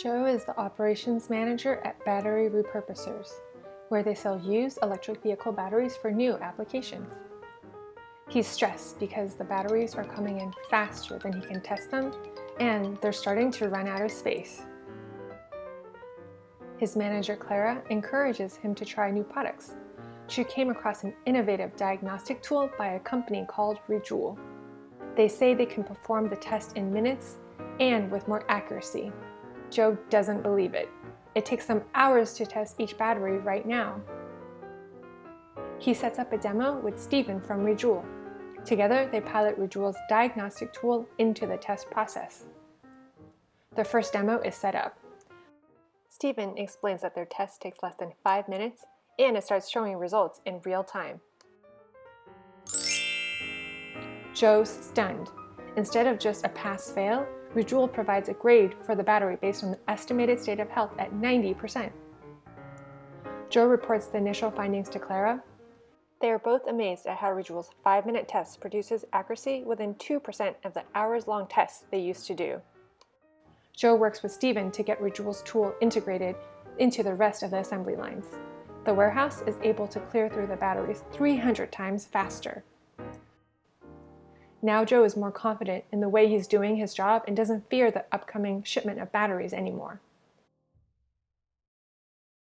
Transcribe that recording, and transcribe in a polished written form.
Joe is the operations manager at Battery Repurposers, where they sell used electric vehicle batteries for new applications. He's stressed because the batteries are coming in faster than he can test them, and they're starting to run out of space. His manager, Clara, encourages him to try new products. She came across an innovative diagnostic tool by a company called ReJoule. They say they can perform the test in minutes and with more accuracy. Joe doesn't believe it. It takes them hours to test each battery right now. He sets up a demo with Stephen from ReJoule. Together, they pilot ReJoule's diagnostic tool into the test process. The first demo is set up. Stephen explains that their test takes less than 5 minutes and it starts showing results in real time. Joe's stunned. Instead of just a pass-fail, ReJoule provides a grade for the battery based on the estimated state of health at 90%. Joe reports the initial findings to Clara. They are both amazed at how ReJoule's 5-minute test produces accuracy within 2% of the hours-long tests they used to do. Joe works with Stephen to get ReJoule's tool integrated into the rest of the assembly lines. The warehouse is able to clear through the batteries 300 times faster. Now Joe is more confident in the way he's doing his job and doesn't fear the upcoming shipment of batteries anymore.